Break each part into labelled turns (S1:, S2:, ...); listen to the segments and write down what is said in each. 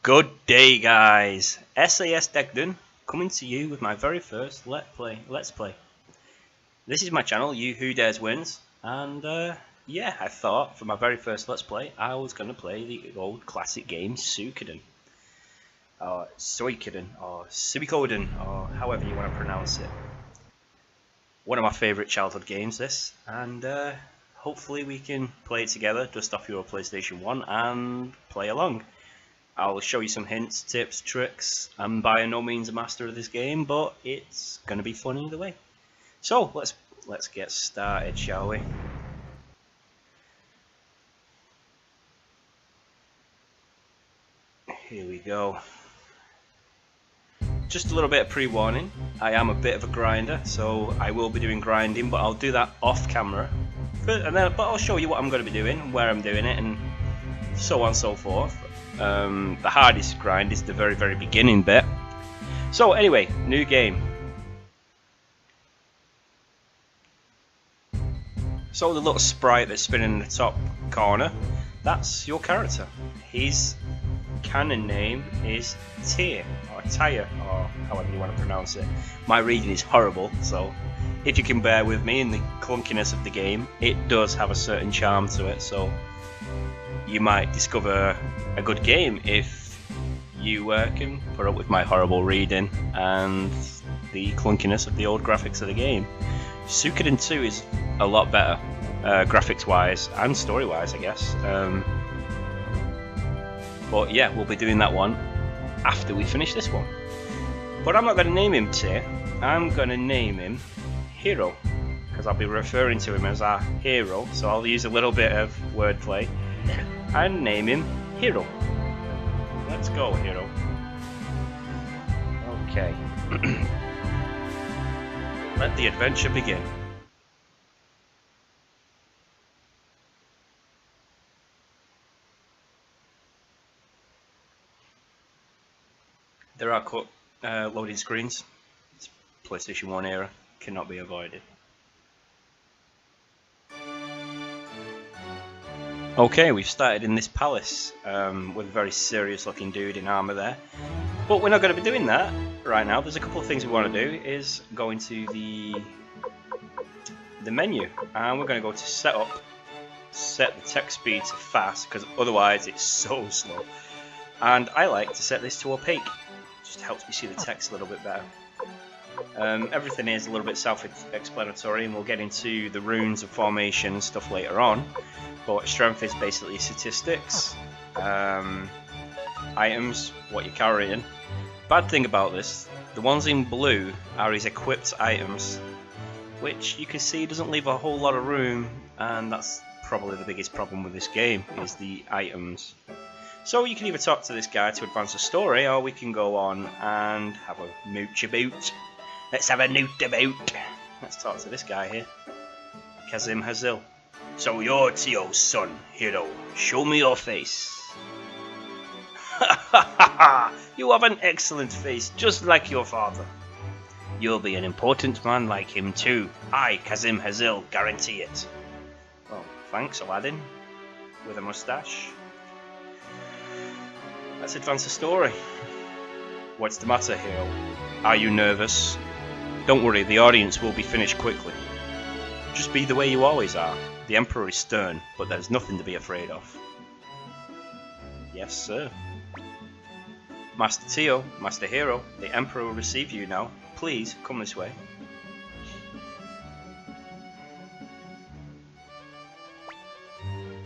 S1: Good day, guys. SAS Degden coming to you with my very first Let's Play. This is my channel, You Who Dares Wins, and yeah, I thought for my very first Let's Play I was going to play the old classic game Suikoden, or Suikoden, or Suikoden, or however you want to pronounce it. One of my favourite childhood games, this, and hopefully we can play it together, dust off your PlayStation 1 and play along. I'll show you some hints, tips, tricks. I'm by no means a master of this game, but it's going to be fun either way. So let's get started, shall we? Here we go. Just a little bit of pre-warning. I am a bit of a grinder, so I will be doing grinding, but I'll do that off camera. But I'll show you what I'm going to be doing, where I'm doing it, and so on and so forth. The hardest grind is the very beginning bit. So anyway, new game. So the little sprite that's spinning in the top corner, that's your character. His canon name is Tyr, or Tyre, or however you want to pronounce it. My reading is horrible, so if you can bear with me in the clunkiness of the game, it does have a certain charm to it, so you might discover a good game if you can put up with my horrible reading and the clunkiness of the old graphics of the game. Suikoden 2 is a lot better, graphics wise and story wise, I guess. But yeah, we'll be doing that one after we finish this one. But I'm not going to name him Tyr, I'm going to name him Hero, because I'll be referring to him as our hero, so I'll use a little bit of wordplay and name him Hero. Let's go, Hero. Okay. Let the adventure begin. There are loading screens. It's PlayStation 1 era, cannot be avoided. Okay, we've started in this palace with a very serious looking dude in armour there. But we're not going to be doing that right now. There's a couple of things we want to do. Is go into the menu, and we're going to go to setup, set the text speed to fast, because otherwise it's so slow. And I like to set this to opaque. Just helps me see the text a little bit better. Everything is a little bit self-explanatory, and we'll get into the runes of formation and stuff later on. But strength is basically statistics, items, what you're carrying. Bad thing about this, the ones in blue are his equipped items, which you can see doesn't leave a whole lot of room, and that's probably the biggest problem with this game, is the items. So you can either talk to this guy to advance the story, or we can go on and have a mooch about. Let's have a newt about. Let's talk to this guy here, Kazim Hazil. So you're Tio's son, Hero. Show me your face. Ha ha ha ha! You have an excellent face, just like your father. You'll be an important man like him too. I, Kazim Hazil, guarantee it. Well, thanks, Aladdin, with a moustache. Let's advance the story. What's the matter, Hero? Are you nervous? Don't worry, the audience will be finished quickly. Just be the way you always are. The Emperor is stern, but there's nothing to be afraid of. Yes, sir. Master Tio, Master Hero, the Emperor will receive you now. Please, come this way.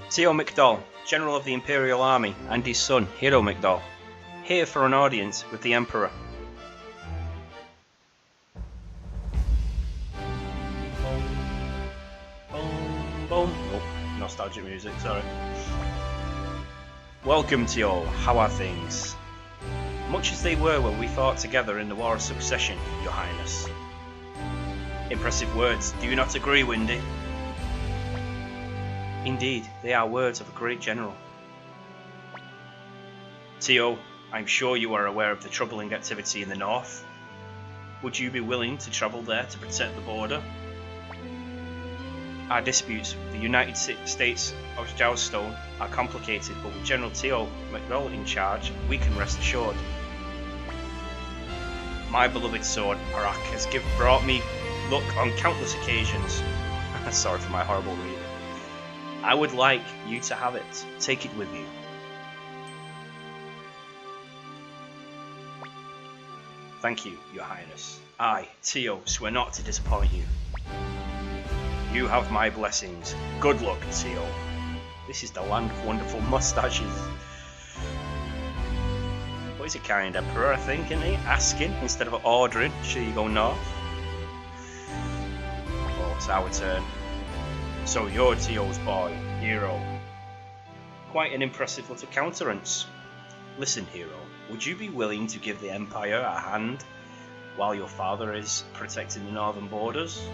S1: Tio McDowell, General of the Imperial Army, and his son, Hero McDowell, here for an audience with the Emperor. Oh, nostalgic music, sorry. Welcome to all, how are things? Much as they were when we fought together in the War of Succession, Your Highness. Impressive words, do you not agree, Windy? Indeed, they are words of a great general. Tio, I'm sure you are aware of the troubling activity in the north. Would you be willing to travel there to protect the border? Our disputes with the United States of Joustone are complicated, but with General Teo McDowell in charge, we can rest assured. My beloved sword, Arak, has brought me luck on countless occasions. Sorry for my horrible reading. I would like you to have it. Take it with you. Thank you, Your Highness. I, Teo, swear not to disappoint you. You have my blessings. Good luck, Teo. This is the land of wonderful mustaches. What is a kind emperor, I think, isn't he? Asking instead of ordering. Should you go north? Oh, it's our turn. So you're Teo's boy, Hero. Quite an impressive little countenance. Listen, Hero, would you be willing to give the Empire a hand while your father is protecting the northern borders?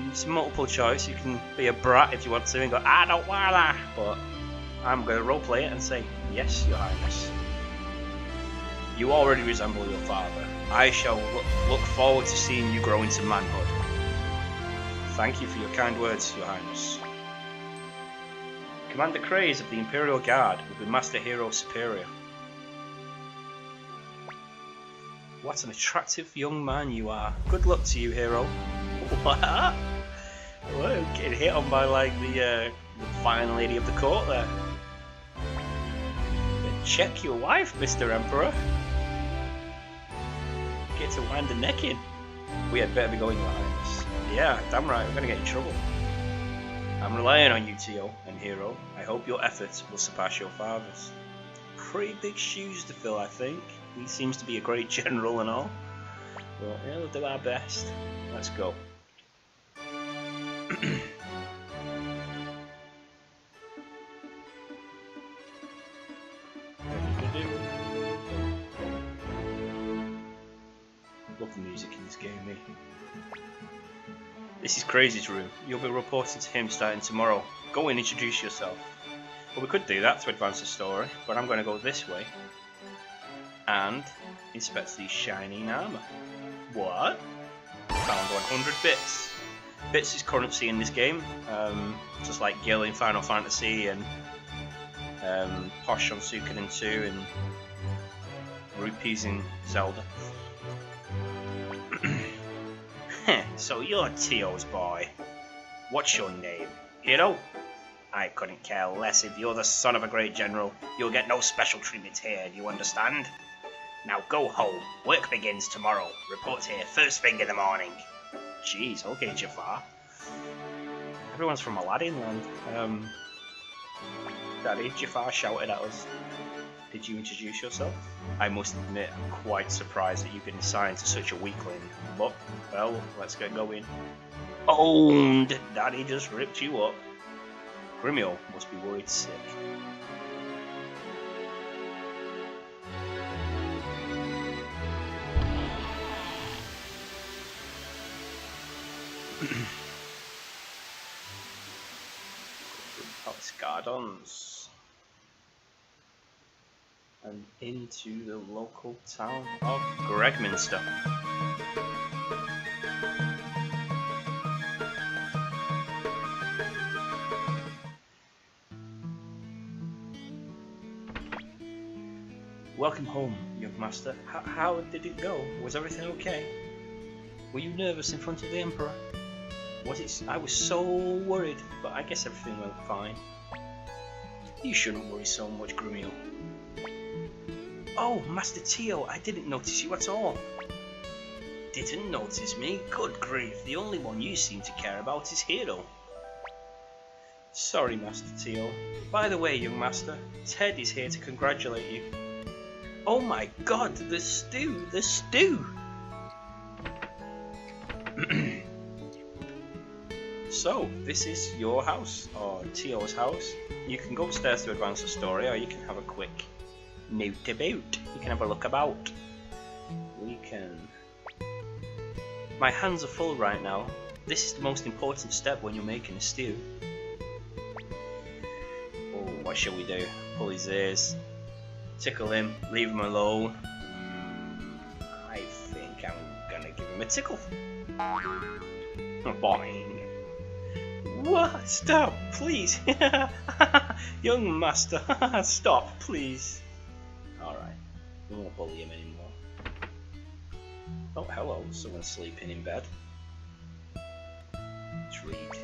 S1: It's multiple choice. You can be a brat if you want to and go, I don't wanna, but I'm going to roleplay it and say, yes, Your Highness. You already resemble your father. I shall look forward to seeing you grow into manhood. Thank you for your kind words, Your Highness. Commander Craze of the Imperial Guard will be Master Hero Superior. What an attractive young man you are. Good luck to you, Hero. What? Whoa, getting hit on by like the fine lady of the court there. Check your wife, Mr. Emperor. Get to wind the neck in. We had better be going, Your Highness. Yeah, damn right, we're gonna get in trouble. I'm relying on you, Teo and Hero. I hope your efforts will surpass your father's. Pretty big shoes to fill, I think. He seems to be a great general and all. But yeah, we'll do our best. Let's go. Love the music in this game, me. This is Crazy's room. You'll be reporting to him starting tomorrow. Go and introduce yourself. Well, we could do that to advance the story, but I'm going to go this way and inspect the shining armor. What? Found 100 bits. Bits is currency in this game, just like Gil in Final Fantasy and Posh on Suikoden 2 and Rupees in Zelda. So you're Teo's boy. What's your name? Hero? I couldn't care less. If you're the son of a great general, you'll get no special treatment here, do you understand? Now go home. Work begins tomorrow. Report here first thing in the morning. Jeez, okay, Jafar. Everyone's from Aladdin land. Daddy, Jafar shouted at us. Did you introduce yourself? I must admit, I'm quite surprised that you've been assigned to such a weakling. But, well, let's get going. Owned! Daddy just ripped you up. Grimiel must be worried sick. Palace Gardens. And into the local town of Gregminster. Welcome home, young master. How did it go? Was everything okay? Were you nervous in front of the Emperor? I was so worried, but I guess everything went fine. You shouldn't worry so much, Grimiel. Oh, Master Teo, I didn't notice you at all. Didn't notice me? Good grief, the only one you seem to care about is Hero. Sorry, Master Teo. By the way, young master, Ted is here to congratulate you. Oh my god, the stew! The stew! So, this is your house, or Teo's house. You can go upstairs to advance the story, or you can have a quick note about. You can have a look about. We can... My hands are full right now. This is the most important step when you're making a stew. Oh, what shall we do? Pull his ears. Tickle him, leave him alone. I think I'm gonna give him a tickle. Boing. What? Stop, please. Young master, stop, please. Alright, we won't bully him anymore. Oh, hello, someone's sleeping in bed. Let's read.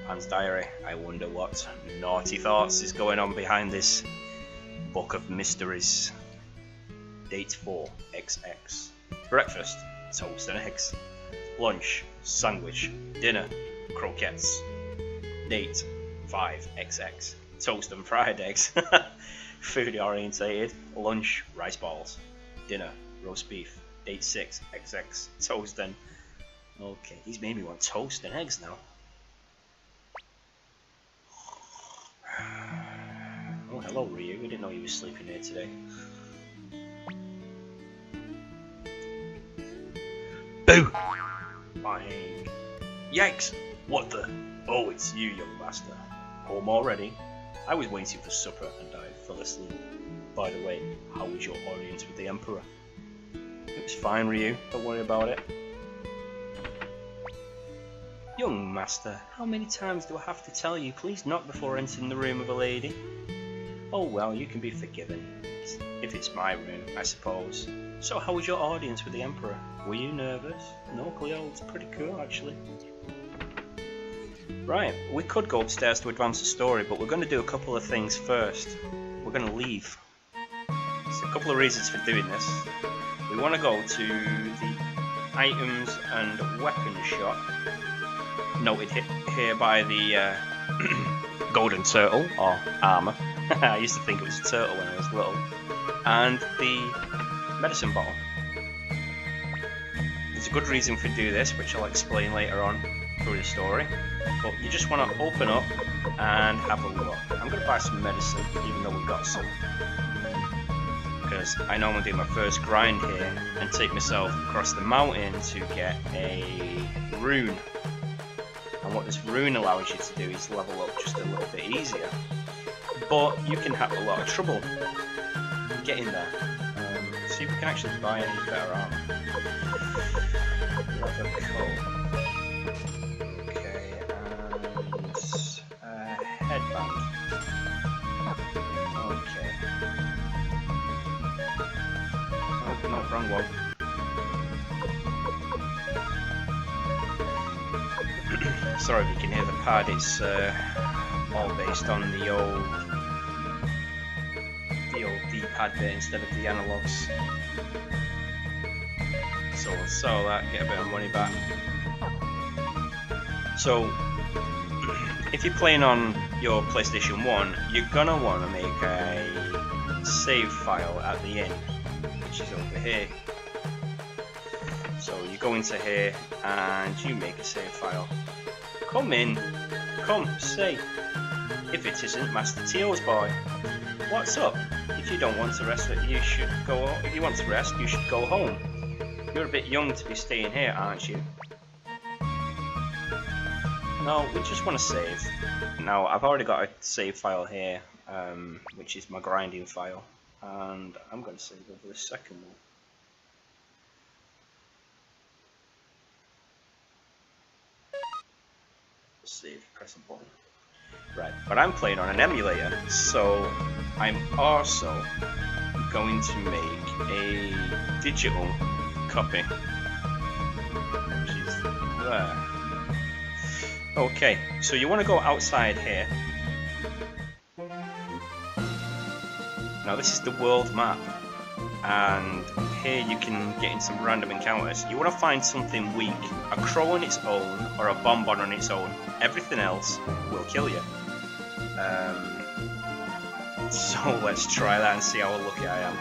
S1: Pan's diary. I wonder what naughty thoughts is going on behind this book of mysteries. Date 4XX. Breakfast, toast and eggs. Lunch, sandwich. Dinner, croquettes. Date 5XX. Toast and fried eggs. Food orientated. Lunch, rice balls. Dinner, roast beef. Date 6XX. Toast and... Okay, he's made me want toast and eggs now. Oh, hello Ryu. We didn't know you were sleeping here today. Boo! Bang! Yikes! What the? Oh, it's you, young master. Home already? I was waiting for supper and I fell asleep. By the way, how was your audience with the Emperor? It was fine, Ryu. Don't worry about it. Young master, how many times do I have to tell you, please knock before entering the room of a lady? Oh well, you can be forgiven. If it's my room, I suppose. So how was your audience with the Emperor? Were you nervous? No, Cleo, it's pretty cool actually. Right, we could go upstairs to advance the story, but we're going to do a couple of things first. We're going to leave. There's a couple of reasons for doing this. We want to go to the items and weapons shop, noted here by the golden turtle, or armour. I used to think it was a turtle when I was little. And the medicine bottle. There's a good reason for do this, which I'll explain later on through the story. But you just want to open up and have a look. I'm going to buy some medicine, even though we've got some. Because I normally do my first grind here and take myself across the mountain to get a rune. And what this rune allows you to do is level up just a little bit easier. But you can have a lot of trouble getting there. See if we can actually buy any better armor. Leather coat. Okay, and headband. Okay. Oh, no, wrong one. Sorry if you can hear the pad, it's all based on the old D-pad bit instead of the analogs. So we'll sell that, get a bit of money back. So, if you're playing on your PlayStation 1, you're gonna want to make a save file at the end, which is over here. So you go into here and you make a save file. Come in, come, say. If it isn't Master Teal's boy, what's up? If you don't want to rest, you should go. If you want to rest, you should go home. You're a bit young to be staying here, aren't you? No, we just want to save. Now, I've already got a save file here, which is my grinding file, and I'm going to save over the second one. Save, press a button. Right, but I'm playing on an emulator, so I'm also going to make a digital copy, which is there. Okay, so you want to go outside here. Now this is the world map, and here you can get in some random encounters. You want to find something weak, a crow on its own or a bonbon on its own. Everything else will kill you. So let's try that and see how lucky I am.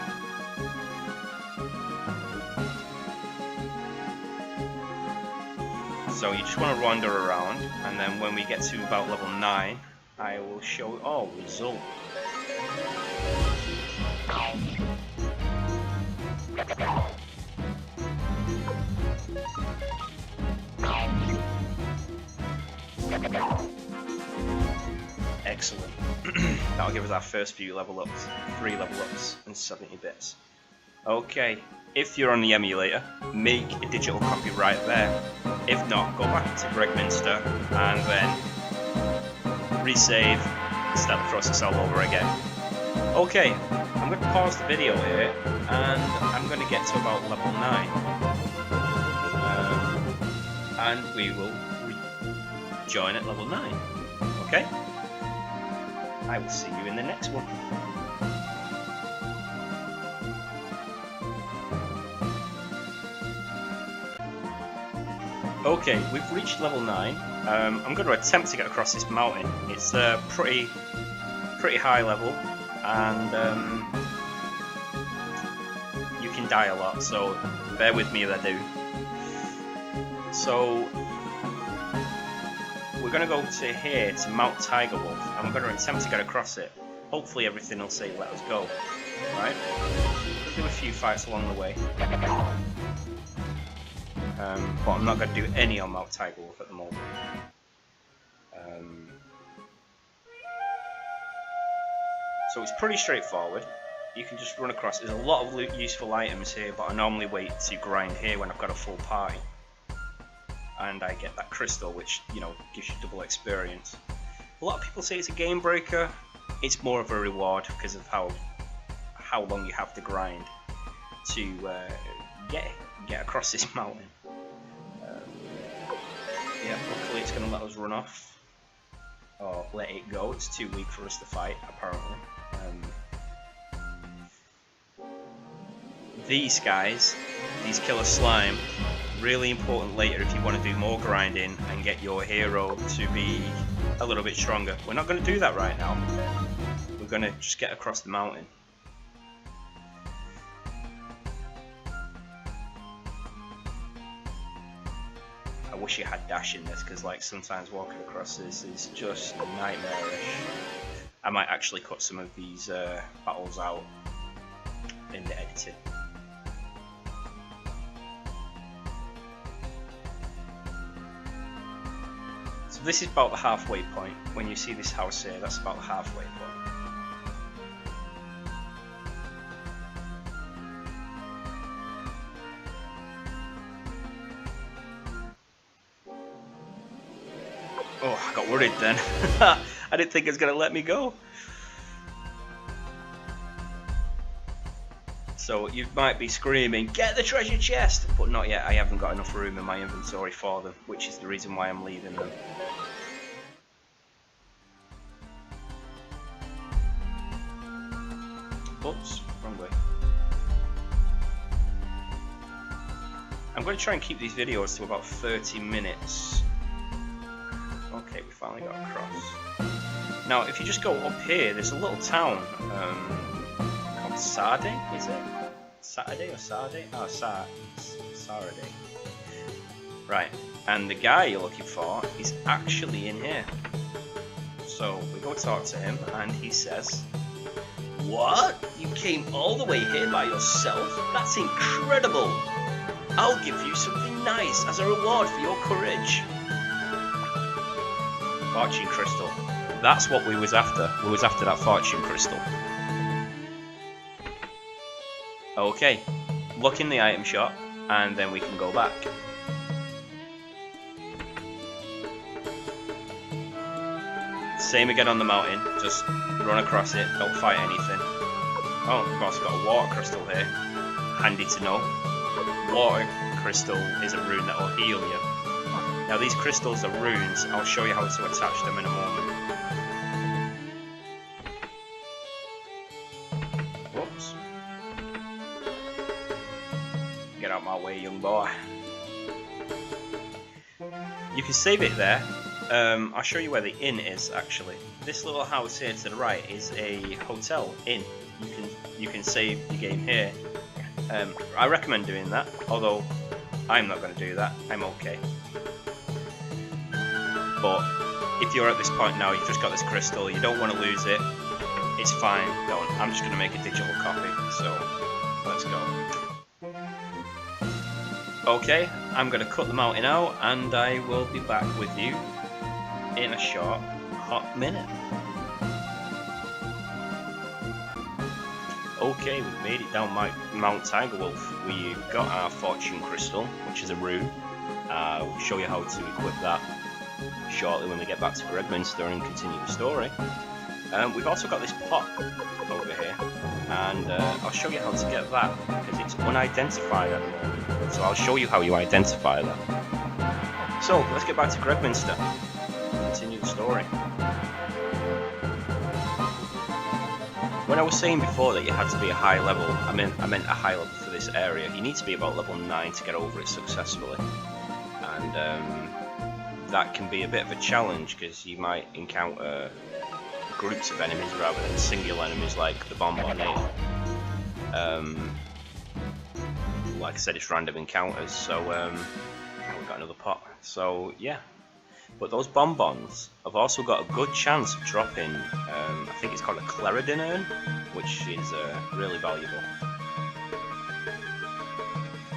S1: So you just want to wander around, and then when we get to about level 9, I will show. Oh, result. Excellent. That'll give us our first few level ups, 3 level ups and 70 bits. Okay, if you're on the emulator, make a digital copy right there. If not, go back to Bregminster and then resave, start the process all over again. Okay, I'm going to pause the video here and I'm going to get to about level 9. And we will join at level 9. Okay? I will see you in the next one. Okay, we've reached level 9. I'm going to attempt to get across this mountain. It's pretty high level, and you can die a lot, so bear with me if I do. So we're going to go to here, to Mount Tiger Wolf, and we're going to attempt to get across it. Hopefully everything will say let us go. Right? We'll do a few fights along the way. But I'm not going to do any on Mount Tiger Wolf at the moment. So it's pretty straightforward. You can just run across. There's a lot of useful items here, but I normally wait to grind here when I've got a full party. And I get that crystal, which, you know, gives you double experience. A lot of people say it's a game breaker. It's more of a reward because of how long you have to grind to get across this mountain. Yeah, hopefully it's going to let us run off. Or let it go. It's too weak for us to fight, apparently. These guys, these killer slime, really important later if you want to do more grinding and get your hero to be a little bit stronger. We're not going to do that right now. We're going to just get across the mountain. I wish you had dash in this, because like sometimes walking across this is just nightmarish. I might actually cut some of these battles out in the editing. So this is about the halfway point. When you see this house here, that's about the halfway point. Oh, I got worried then. I didn't think it was going to let me go. So you might be screaming, get the treasure chest! But not yet, I haven't got enough room in my inventory for them, which is the reason why I'm leaving them. Oops, wrong way. I'm going to try and keep these videos to about 30 minutes. Okay, we finally got across. Now, if you just go up here, there's a little town called Sarde, is it? Saturday or Sarde? Oh, Sarde. Right, and the guy you're looking for is actually in here. So we go talk to him, and he says, "What? You came all the way here by yourself? That's incredible! I'll give you something nice as a reward for your courage." Fortune crystal. That's what we was after. We was after that fortune crystal. Okay, look in the item shop and then we can go back. Same again on the mountain, just run across it, don't fight anything. Oh, we've also got a water crystal here. Handy to know. Water crystal is a rune that will heal you. Now these crystals are runes, I'll show you how to attach them in a moment. Whoops. Get out my way, young boy. You can save it there. I'll show you where the inn is actually. This little house here to the right is a hotel inn. You can save your game here. I recommend doing that, although I'm not going to do that. I'm okay. But if you're at this point now, you've just got this crystal, you don't want to lose it, it's fine. Don't. I'm just going to make a digital copy, so let's go. Okay, I'm going to cut the mountain out, and I will be back with you in a short, hot minute. Okay, we've made it down Mount Tiger Wolf. We got our fortune crystal, which is a rune. We'll show you how to equip that shortly when we get back to Gregminster and continue the story. We've also got this pot over here, and I'll show you how to get that, because it's unidentified at the moment. So I'll show you how you identify that. So, let's get back to Gregminster, continue the story. When I was saying before that you had to be a high level, I meant a high level for this area. You need to be about level 9 to get over it successfully. And that can be a bit of a challenge, because you might encounter groups of enemies rather than single enemies like the Bonbonnier. Like I said, it's random encounters, so we've got another pot. So yeah, but those bonbons have also got a good chance of dropping, I think it's called a Cleridin urn, which is really valuable.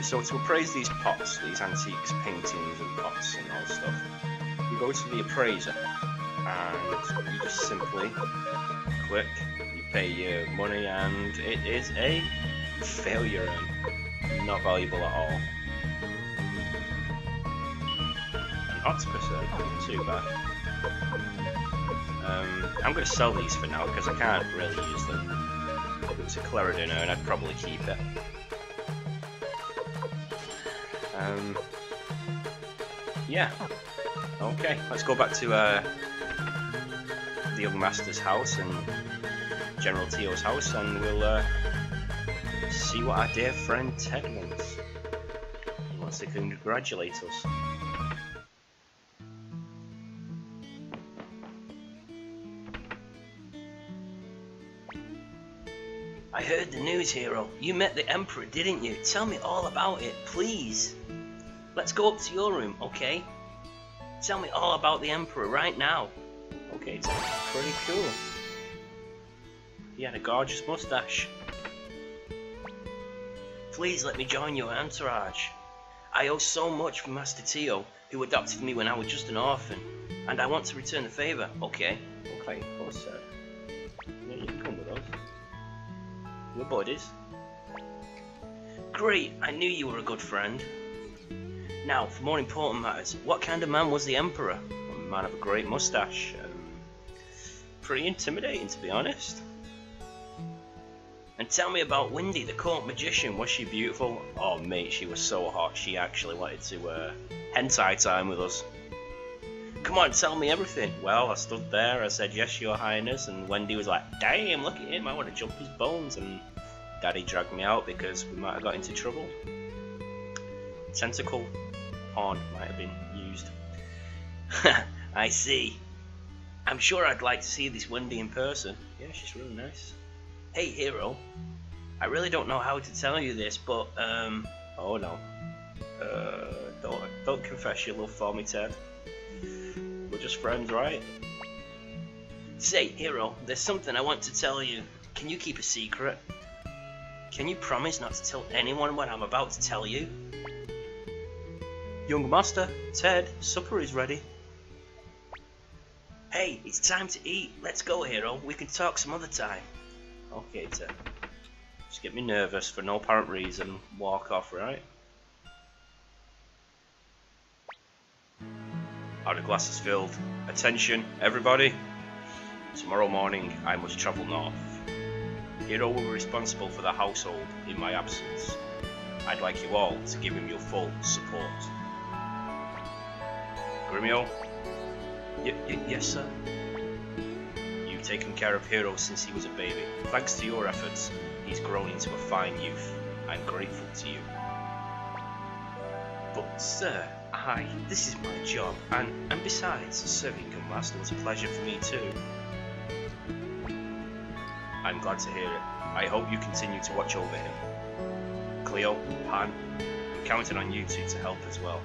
S1: So to appraise these pots, these antiques, paintings and pots and all stuff, you go to the appraiser and you just simply click, you pay your money, and it is a failure urn. Not valuable at all. Octopus not too bad. I'm going to sell these for now because I can't really use them. If it was a Cleridin urn, I'd probably keep it. Yeah. Okay, let's go back to the young master's house and General Teo's house, and we'll see what our dear friend Ted wants. He wants to congratulate us. I heard the news, hero. You met the Emperor, didn't you? Tell me all about it, please. Let's go up to your room, okay? Tell me all about the Emperor right now. Okay, it's pretty cool. He had a gorgeous mustache. Please let me join your entourage. I owe so much for Master Teo, who adopted me when I was just an orphan, and I want to return the favour. Okay, of course, sir. Yeah, you can come with us. We're buddies. Great, I knew you were a good friend. Now, for more important matters, what kind of man was the Emperor? A man of a great moustache. Pretty intimidating, to be honest. And tell me about Windy, the court magician. Was she beautiful? Oh mate, she was so hot, she actually wanted to hentai time with us. Come on, tell me everything. Well, I stood there, I said, yes, your highness, and Wendy was like, damn, look at him, I want to jump his bones, and Daddy dragged me out because we might have got into trouble. Tentacle porn might have been used. I see. I'm sure I'd like to see this Wendy in person. Yeah, she's really nice. Hey, hero. I really don't know how to tell you this, but, oh no. Don't confess your love for me, Ted. We're just friends, right? Say, hero, there's something I want to tell you. Can you keep a secret? Can you promise not to tell anyone what I'm about to tell you? Young master, Ted, supper is ready. Hey, it's time to eat. Let's go, hero. We can talk some other time. Okay, Ted. Just get me nervous for no apparent reason. Walk off, right? Our glass is filled. Attention, everybody. Tomorrow morning, I must travel north. Hero will be responsible for the household in my absence. I'd like you all to give him your full support. Grumio? Yes, sir? You've taken care of Hero since he was a baby. Thanks to your efforts, he's grown into a fine youth. I'm grateful to you. But, sir, this is my job, and besides, serving your master was a pleasure for me too. I'm glad to hear it. I hope you continue to watch over him. Cleo, Han, I'm counting on you two to help as well.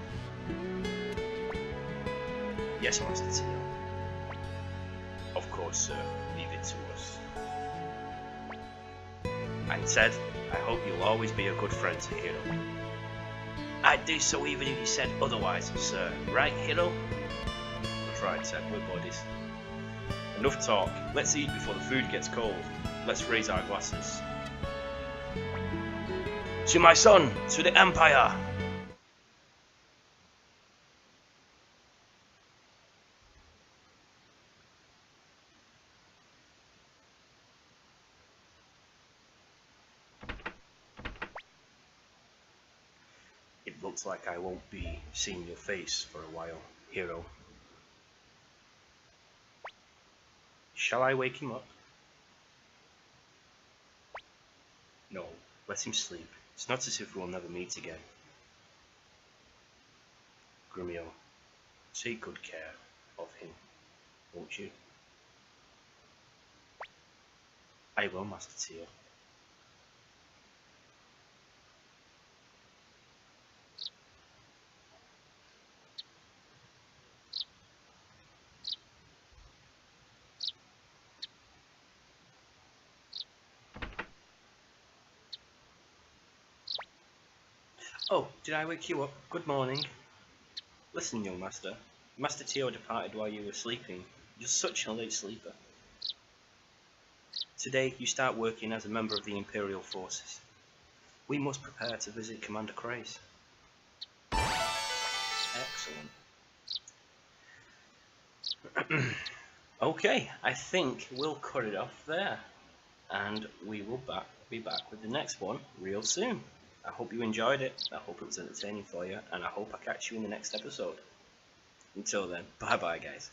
S1: Yes, Master Teo. Of course, sir. Leave it to us. And Ted, I hope you'll always be a good friend to Hiro. I'd do so even if you said otherwise, sir. Right, Hiro? That's right, Ted. We're buddies. Enough talk. Let's eat before the food gets cold. Let's raise our glasses. To my son, to the Empire! It looks like I won't be seeing your face for a while, hero. Shall I wake him up? No, let him sleep. It's not as if we'll never meet again. Grumio, take good care of him, won't you? I will, Master Tio. Oh, did I wake you up? Good morning. Listen, young master. Master Tio departed while you were sleeping. You're such a late sleeper. Today, you start working as a member of the Imperial Forces. We must prepare to visit Commander Craze. Excellent. Okay, I think we'll cut it off there. And we will be back with the next one real soon. I hope you enjoyed it, I hope it was entertaining for you, and I hope I catch you in the next episode. Until then, bye bye guys.